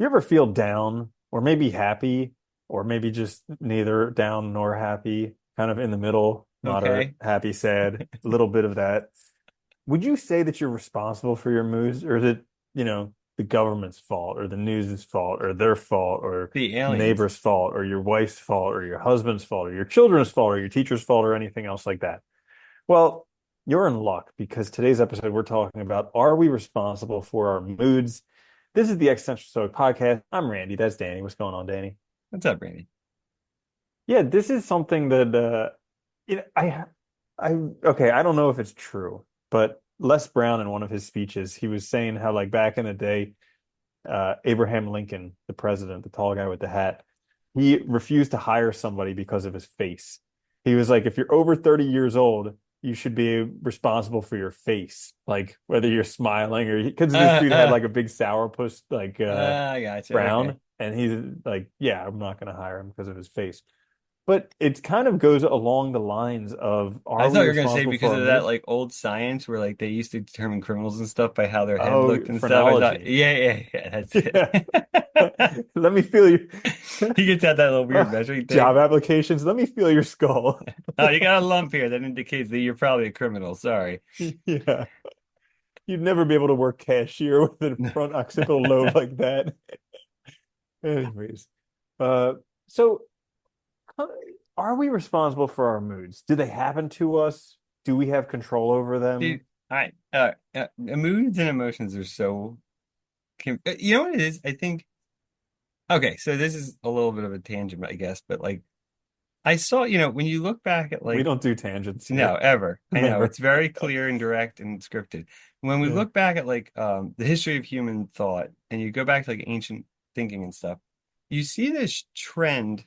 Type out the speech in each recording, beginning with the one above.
you ever feel down or maybe happy or maybe just neither down nor happy, kind of in the middle, moderate, Okay. happy, sad, a little bit of that? Would you say that you're responsible for your moods, or is it, the government's fault or the news's fault or their fault or The aliens. neighbor's fault or your wife's fault or your husband's fault or your children's fault or your teacher's fault or anything else like that? Well, you're in luck because today's episode we're talking about, are we responsible for our moods? This is the Existential Stoic podcast. I'm Randy. That's Danny. What's going on, Danny? What's up, Randy? Yeah, this is something that I okay, I don't know if it's true, but Les Brown in one of his speeches, he was saying how like back in the day, Abraham Lincoln, the president, the tall guy with the hat, he refused to hire somebody because of his face. He was like, if you're over 30 years old, you should be responsible for your face, like whether you're smiling or because this Uh, dude had uh, like a big sourpuss like I gotcha. Okay. frown, and he's like, yeah, I'm not going to hire him because of his face. But it kind of goes along the lines of, I are thought we you were gonna say responsible for because our of that mood? like old science where like they used to determine criminals and stuff by how their head Oh, looked and stuff. I thought, phrenology. yeah, yeah, yeah, that's Yeah. it. Let me feel you. He gets out that little weird measuring Job thing. applications. Let me feel your skull. Oh, you got a lump here that indicates that you're probably a criminal. Sorry. Yeah. You'd never be able to work cashier with a front occipital lobe like that. Anyways, uh, so uh, are we responsible for our moods? Do they happen to us? Do we have control over them? Dude, moods and emotions are so, you know what it is? I think, okay, so this is a little bit of a tangent, I guess, but like I saw, when you look back at We like, don't do tangents no, here. ever. I know Never. it's very clear and direct and scripted. When we Yeah. look back at like the history of human thought and you go back to like ancient thinking and stuff, you see this trend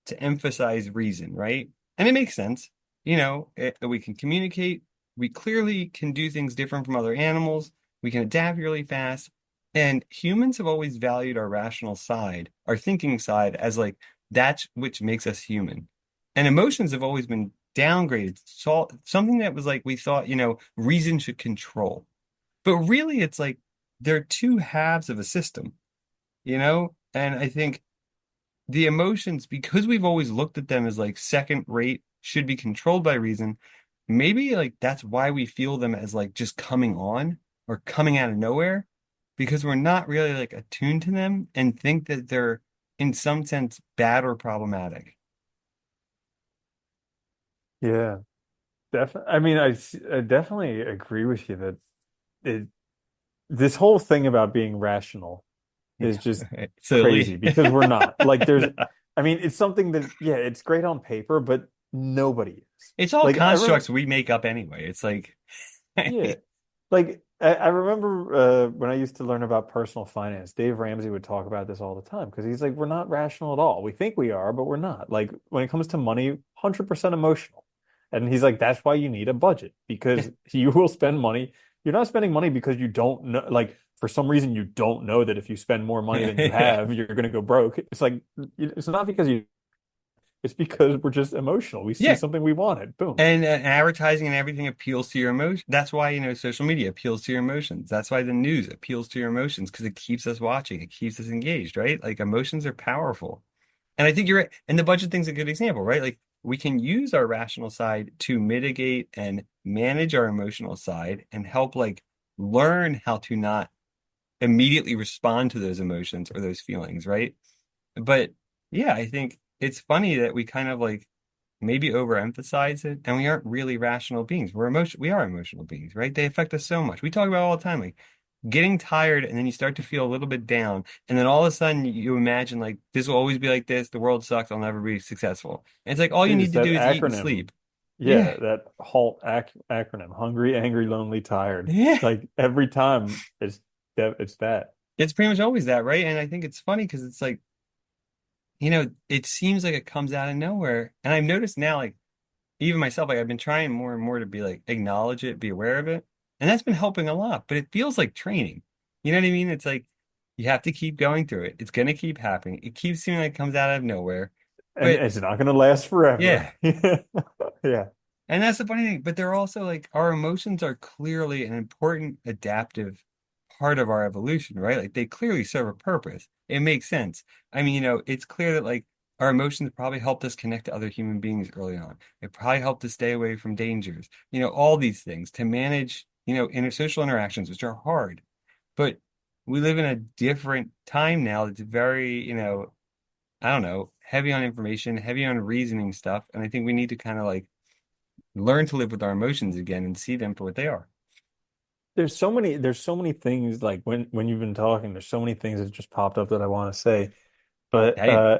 to emphasize reason, right? And it makes sense. We can communicate. We clearly can do things different from other animals. We can adapt really fast. And humans have always valued our rational side, our thinking side, as like that's which makes us human. And emotions have always been downgraded. So something that was like we thought, reason should control. But really it's like they're two halves of a system. And I think the emotions, because we've always looked at them as like second rate, should be controlled by reason. Maybe like that's why we feel them as like just coming on or coming out of nowhere, because we're not really like attuned to them and think that they're in some sense bad or problematic. Yeah. Definitely. I mean, I definitely agree with you that it this whole thing about being rational is Yeah. just crazy Silly. because we're not. Like I mean, it's something that, yeah, it's great on paper, but nobody is. It's all Like I remember, constructs we make up anyway. It's like, yeah. Like I remember when I used to learn about personal finance, Dave Ramsey would talk about this all the time because he's like, we're not rational at all. We think we are, but we're not. Like when it comes to money, 100% emotional. And he's like, that's why you need a budget because you will spend money. You're not spending money because you don't know, like for some reason you don't know that if you spend more money than you yeah. have, you're going to go broke. It's like it's not because it's because we're just emotional. We see Yeah. something we wanted, boom. And advertising and everything appeals to your emotion. That's why, social media appeals to your emotions. That's why the news appeals to your emotions because it keeps us watching. It keeps us engaged, right? Like emotions are powerful. And I think you're right. And the budget thing's a good example, right? Like we can use our rational side to mitigate and manage our emotional side and help like learn how to not immediately respond to those emotions or those feelings, right? But yeah, I think it's funny that we kind of like maybe overemphasize it and we aren't really rational beings. We are emotional beings, right? They affect us so much. We talk about it all the time, like getting tired and then you start to feel a little bit down. And then all of a sudden you imagine like this will always be like this, the world sucks, I'll never be successful. And it's like all you Dude, need it's to that do is eat and acronym. sleep. Yeah. Yeah, that HALT acronym. Hungry, angry, lonely, tired. Yeah. Like every time it's that. It's pretty much always that, right? And I think it's funny because it's like, it seems like it comes out of nowhere. And I've noticed now, like, even myself, like, I've been trying more and more to be like, acknowledge it, be aware of it. And that's been helping a lot, but it feels like training. You know what I mean? It's like you have to keep going through it. It's going to keep happening. It keeps seeming like it comes out of nowhere. And But it's not gonna last forever. yeah. Yeah. And that's the funny thing. But they're also like our emotions are clearly an important adaptive part of our evolution, right? Like they clearly serve a purpose. It makes sense. I mean, it's clear that like our emotions probably helped us connect to other human beings early on. It probably helped us stay away from dangers. All these things to manage, social interactions, which are hard. But we live in a different time now that's very, I don't know, heavy on information, heavy on reasoning stuff. And I think we need to kind of like learn to live with our emotions again and see them for what they are. There's so many things like when you've been talking, there's so many things that just popped up that I want to say. But Hey,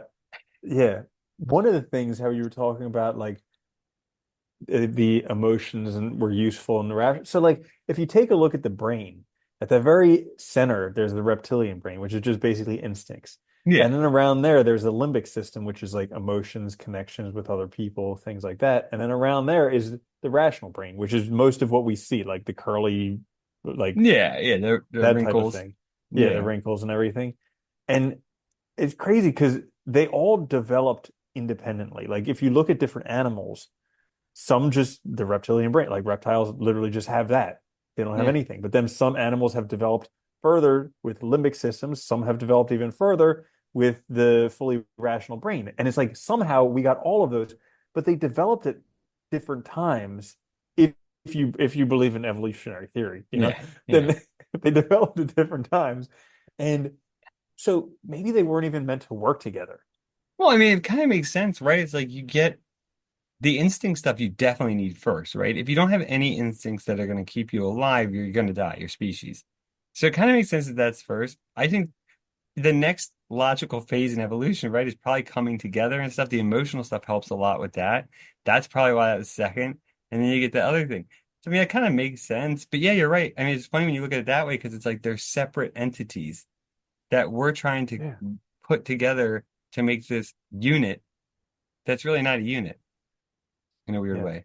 yeah, one of the things how you were talking about like the emotions and were useful and the rational. So like if you take a look at the brain, at the very center, there's the reptilian brain, which is just basically instincts. yeah, And then around there, there's the limbic system, which is like emotions, connections with other people, things like that. And then around there is the rational brain, which is most of what we see, like the curly, like yeah, yeah, the that type of wrinkles. thing. Yeah, the Yeah, wrinkles and everything. And it's crazy because they all developed independently. Like if you look at different animals, some just the reptilian brain, like reptiles literally just have that. They don't have yeah. anything. But then some animals have developed further with limbic systems. Some have developed even further with the fully rational brain. And it's like somehow we got all of those, but they developed at different times. If you believe in evolutionary theory, Yeah, yeah. then they developed at different times. And so maybe they weren't even meant to work together. Well, I mean, it kind of makes sense, right? It's like you get the instinct stuff you definitely need first, right? If you don't have any instincts that are going to keep you alive, you're going to die, your species. So it kind of makes sense that that's first. I think the next logical phase in evolution, right, is probably coming together and stuff. The emotional stuff helps a lot with that. That's probably why that was second. And then you get the other thing. So, I mean, that kind of makes sense. But yeah, you're right. I mean, it's funny when you look at it that way because it's like they're separate entities that we're trying to Yeah. put together to make this unit that's really not a unit in a weird Yeah. way.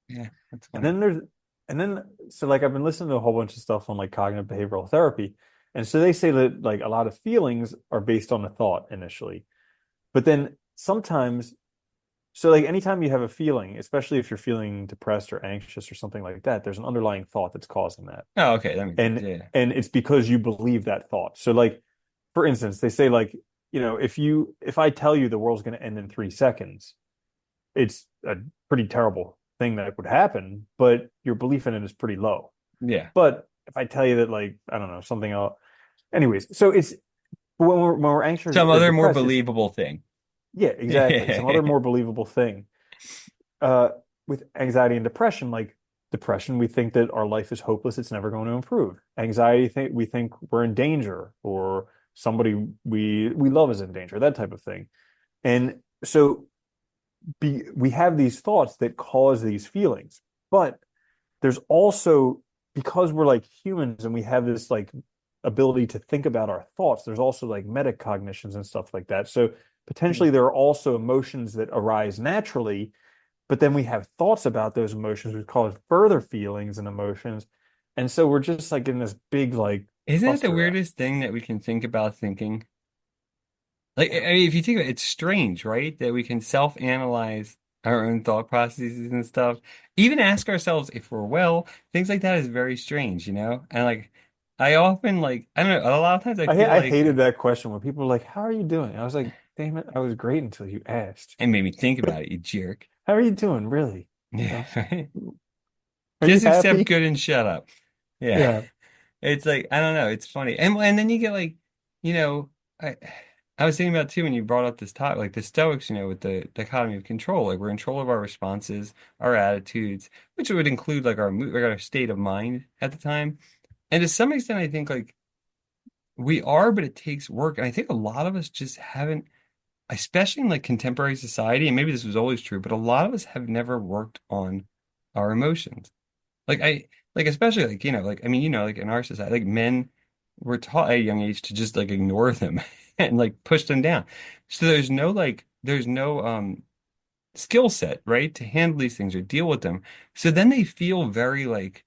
Yeah, that's And funny. then there's, and then, so like I've been listening to a whole bunch of stuff on like cognitive behavioral therapy. And so they say that like a lot of feelings are based on a thought initially. But then sometimes, so like anytime you have a feeling, especially if you're feeling depressed or anxious or something like that, there's an underlying thought that's causing that. Oh, okay, that makes sense. And Yeah. and it's because you believe that thought. So like, for instance, they say like, if I tell you the world's going to end in 3 seconds, it's a pretty terrible thing that would happen, but your belief in it is pretty low. Yeah. But if I tell you that, like, I don't know, something else, anyways, so it's when we're anxious Some or other more depressed, it's believable thing. yeah, exactly. Some other Yeah. more believable thing. Uh, with anxiety and depression, like depression, we think that our life is hopeless, it's never going to improve. Anxiety, we think we're in danger or somebody we love is in danger, that type of thing. And so we have these thoughts that cause these feelings. But there's also, because we're like humans and we have this like ability to think about our thoughts, there's also like metacognitions and stuff like that. So potentially there are also emotions that arise naturally, but then we have thoughts about those emotions which cause further feelings and emotions. And so we're just like in this big like Isn't that the cluster. weirdest thing that we can think about thinking? Like, Yeah. I mean, if you think about it, it's strange, right? That we can self-analyze our own thought processes and stuff. Even ask ourselves if we're well. Things like that is very strange, you know? And like, I often like, I don't know, a lot of times I feel I like hated that question when people were like, "How are you doing?" I was like, "Damn it, I was great until you asked." it made me think about it, you jerk. How are you doing, really? Yeah, Uh, right? are you Just accept happy? good and shut up. Yeah. Yeah. It's like I don't know, it's funny. And then you get like, you know, I I was thinking about too when you brought up this topic, like the Stoics, with the dichotomy of control. Like we're in control of our responses, our attitudes, which would include like our mood, like our state of mind at the time. And to some extent, I think like we are, but it takes work. And I think a lot of us just haven't, especially in like contemporary society, and maybe this was always true, but a lot of us have never worked on our emotions. Like like especially like like I mean like in our society like men were taught at a young age to just like ignore them and like push them down. So there's no skill set, right, to handle these things or deal with them. So then they feel very like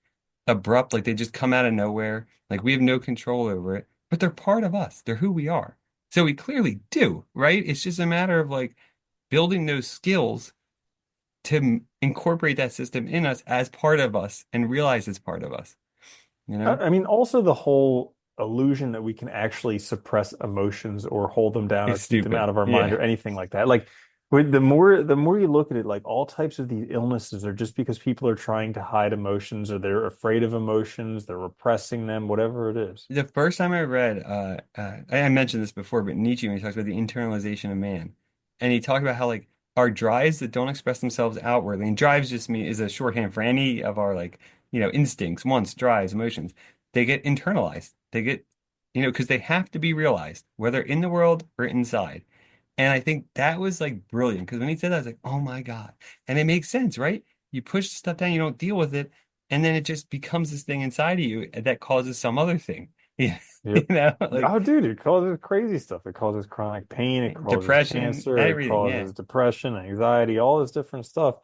abrupt, like they just come out of nowhere, like we have no control over it, but they're part of us. They're who we are. So we clearly do, right? It's just a matter of like building those skills to incorporate that system in us as part of us and realize it's part of us, you know? I mean, also the whole. illusion that we can actually suppress emotions or hold them down or It's keep them out stupid. of our mind Yeah. or anything like that. Like the more you look at it, like all types of these illnesses are just because people are trying to hide emotions or they're afraid of emotions, they're repressing them, whatever it is. The first time I read, I mentioned this before, but Nietzsche, when he talks about the internalization of man, and he talked about how like our drives that don't express themselves outwardly, and drives just mean is a shorthand for any of our like, instincts, wants, drives, emotions, they get internalized. They get, because they have to be realized, whether in the world or inside. And I think that was like brilliant because when he said that, I was like, oh my God. And it makes sense, right? You push stuff down, you don't deal with it, and then it just becomes this thing inside of you that causes some other thing. Yeah. Yep. Like Oh, dude, it causes crazy stuff. It causes chronic pain, it causes depression, cancer, it everything. Yeah. causes depression, anxiety, all this different stuff.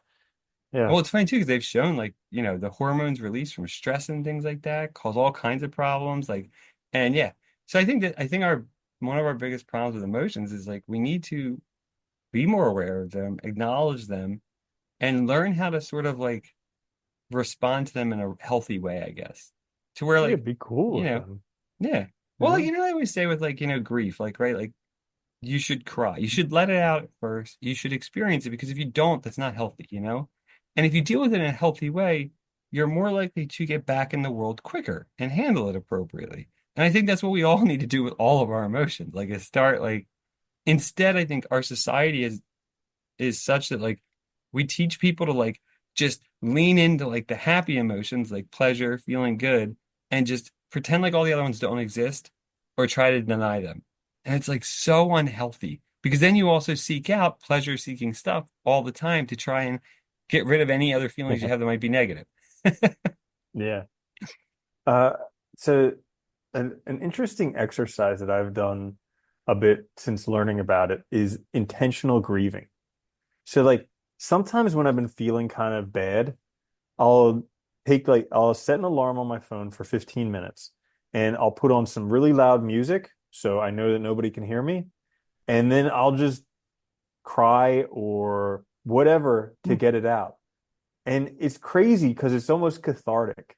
Yeah. Well, it's funny too because they've shown like, the hormones released from stress and things like that cause all kinds of problems. Like, and yeah. So I think our one of our biggest problems with emotions is like we need to be more aware of them, acknowledge them, and learn how to sort of like respond to them in a healthy way, I guess. To where Yeah, like, be cool you with know, them, yeah. you Well, like, know? I always say with like, grief, like, right, like you should cry. You should let it out at first. You should experience it because if you don't, that's not healthy. And if you deal with it in a healthy way, you're more likely to get back in the world quicker and handle it appropriately. And I think that's what we all need to do with all of our emotions. Like, is start like instead, I think our society is such that like we teach people to like just lean into like the happy emotions like pleasure, feeling good, and just pretend like all the other ones don't exist or try to deny them. And it's like so unhealthy because then you also seek out pleasure seeking stuff all the time to try and get rid of any other feelings you have that might be negative. Yeah. Uh, so an interesting exercise that I've done a bit since learning about it is intentional grieving. So like sometimes when I've been feeling kind of bad, I'll I'll set an alarm on my phone for 15 minutes and I'll put on some really loud music so I know that nobody can hear me. And then I'll just cry or whatever to get it out. And it's crazy because it's almost cathartic.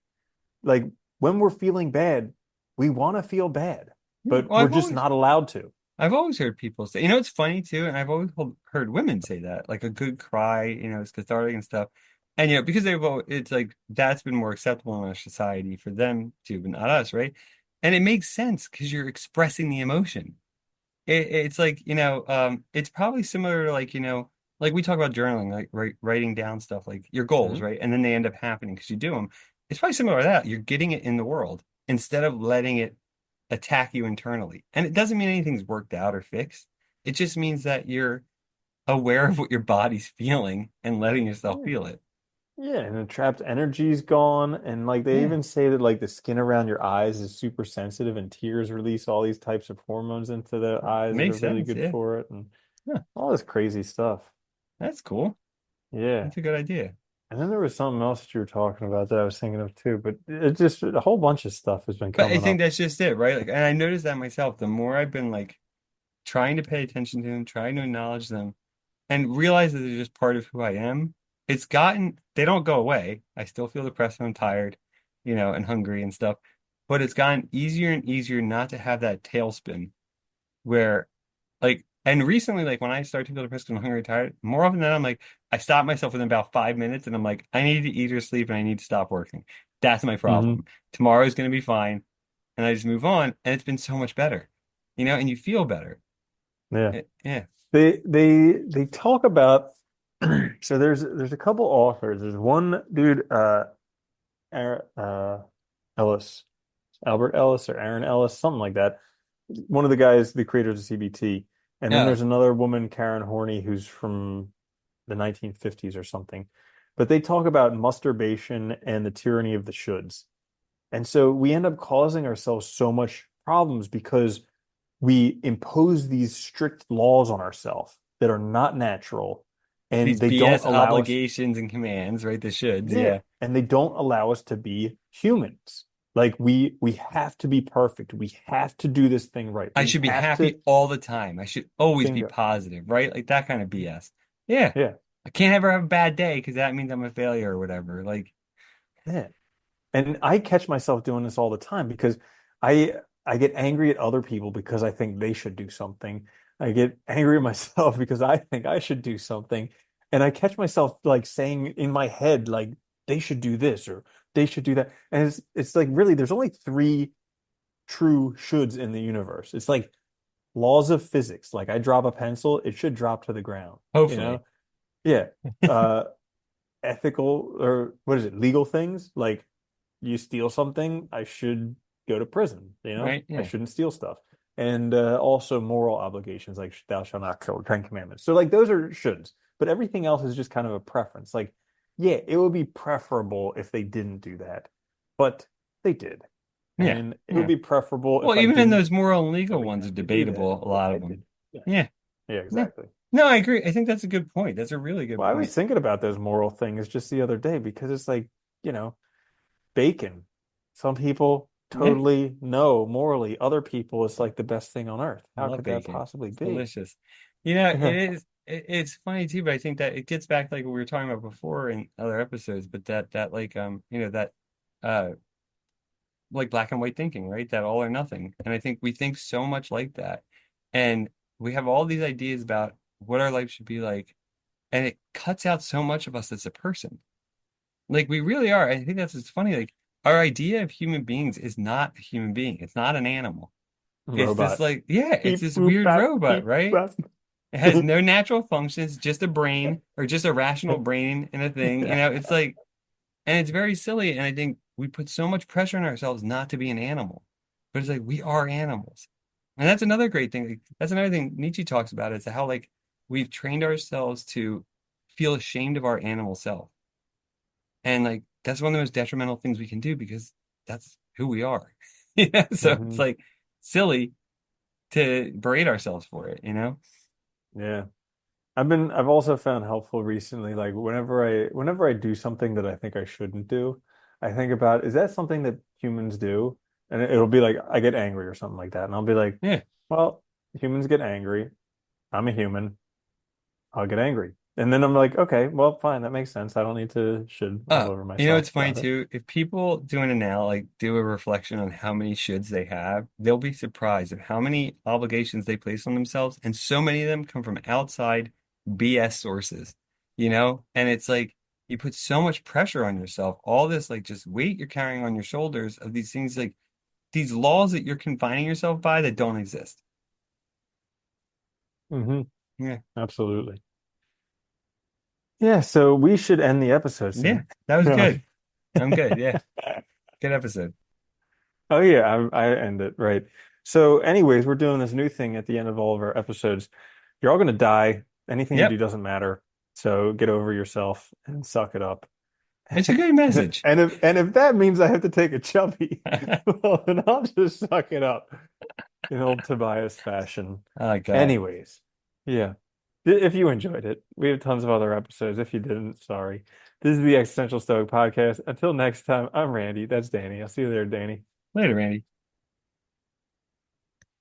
Like when we're feeling bad, we want to feel bad, Yeah, but well, we're just not allowed to. I've always heard people say, it's funny too, and I've always heard women say that, like a good cry, is cathartic and stuff. And because it's like that's been more acceptable in our society for them to, but not us, right? And it makes sense because you're expressing the emotion. It's like, it's probably similar to like we talk about journaling, like writing down stuff like your goals, Mhm. right? And then they end up happening because you do them. It's probably similar to that. You're getting it in the world instead of letting it attack you internally. And it doesn't mean anything's worked out or fixed. It just means that you're aware of what your body's feeling and letting yourself Yeah. feel it. Yeah, and the trapped energy's gone. And like they Yeah, even say that like the skin around your eyes is super sensitive and tears release all these types of hormones into the eyes that are makes really sense. good Yeah. for it and Huh, all this crazy stuff. that's cool. Yeah. That's a good idea. And then there was something else that you were talking about that I was thinking of too, but it just a whole bunch of stuff has been But I coming think up. that's just it, right? Like, and I noticed that myself. The more I've been like trying to pay attention to them, trying to acknowledge them, and realize that they're just part of who I am, they don't go away. I still feel depressed and I'm tired, and hungry and stuff. But it's gotten easier and easier not to have that tailspin where and recently, like when I start to feel depressed and hungry and tired, more often than not, I'm like, I stop myself within about 5 minutes and I'm like, I need to eat or sleep and I need to stop working. That's my Hmm. problem. Tomorrow's going to be fine. And I just move on. And it's been so much better, and you feel better. Yeah. Yeah. They talk about so there's a couple authors. There's one dude, uh Ellis, Albert Ellis or Aaron Ellis, something like that. One of the guys, the creators of CBT. And then Yeah. there's another woman, Karen Horney, who's from the 1950s or something. But they talk about masturbation and the tyranny of the shoulds. And so we end up causing ourselves so much problems because we impose these strict laws on ourselves that are not natural and These they don't BS allow us, obligations and commands, right? The shoulds. yeah, Yeah. and they don't allow us to be humans. Like we have to be perfect. We have to do this thing right. I We should be have to happy all the time. I should always be bingo. positive, right? Like that kind of BS. Yeah. Yeah. I can't ever have a bad day because that means I'm a failure or whatever. Like, Yeah. And I catch myself doing this all the time because I I get angry at other people because I think they should do something. I get angry at myself because I think I should do something. And I catch myself like saying in my head, like, they should do this or they should do that. And it's like really there's only three true shoulds in the universe. It's like laws of physics. Like I drop a pencil, it should drop to the ground, you Hopefully. know? Yeah. Uh ethical or what is it, legal things. Like you steal something, I should go to prison, you know? Right? I Yeah. shouldn't steal stuff. And also moral obligations like thou shalt not kill, Ten Commandments. So like those are shoulds, but everything else is just kind of a preference. Like, yeah, it would be preferable if they didn't do that, but they did. Yeah. And it would Yeah. be preferable Well, if I even in didn't those moral and tell legal you ones are not to do that, debatable, a but lot I of them. did. Yeah. Yeah. Yeah, Yeah. exactly. No, I agree. I think that's a good point. That's a really good Well, I was point. thinking about those moral things just the other day because it's like, you know, bacon. Some people Yeah. totally know morally. Other people, it's like the best thing on earth. I How love could that bacon. possibly It's be? delicious. You know, it Yeah. is it's funny too, but I think that it gets back like what we were talking about before in other episodes, but that like that uh like black and white thinking, right? That all or nothing. And I think we think so much like that. And we have all these ideas about what our life should be like, and it cuts out so much of us as a person. Like we really are. I think that's it's funny. Like our idea of human beings is not a human being. It's not an animal. It's this Robot. like, yeah, it's Beep this boop weird bap robot, beep right? bap. It has no natural functions, just a brain or just a rational brain and a thing. You know, it's like, and it's very silly. And I think we put so much pressure on ourselves not to be an animal, but it's like we are animals. And that's another great thing. Like, that's another thing Nietzsche talks about is how like we've trained ourselves to feel ashamed of our animal self. And like that's one of the most detrimental things we can do because that's who we are. Yeah. So it's hmm like silly to berate ourselves for it, you know? Yeah. I've also found helpful recently, like whenever I do something that I think I shouldn't do, I think about, is that something that humans do? And it'll be like I get angry or something like that. And I'll be like, Yeah. well, humans get angry. I'm a human. I'll get angry. And then I'm like, okay, well, fine, that makes sense. I don't need to should all over You know, it's myself funny about it. too. If people do an anal, like do a reflection on how many shoulds they have, they'll be surprised at how many obligations they place on themselves. And so many of them come from outside BS sources, you know? And it's like you put so much pressure on yourself, all this like just weight you're carrying on your shoulders of these things, like these laws that you're confining yourself by that don't exist. hmm Yeah. Absolutely. Yeah, so we should end the episode Yeah. soon. That was Yeah. good. I'm good. Yeah. Good episode. Oh yeah, I end it right. So, anyways, we're doing this new thing at the end of all of our episodes. You're all gonna die. Anything you do Yep. doesn't matter. So get over yourself and suck it up. It's a good message. And if that means I have to take a chubby, well, then I'll just suck it up in old Tobias fashion. Oh God. Anyways, yeah. If you enjoyed it, we have tons of other episodes. If you didn't, sorry. This is the Existential Stoic Podcast. Until next time, I'm Randy. That's Danny. I'll see you there, Danny. Later, Randy.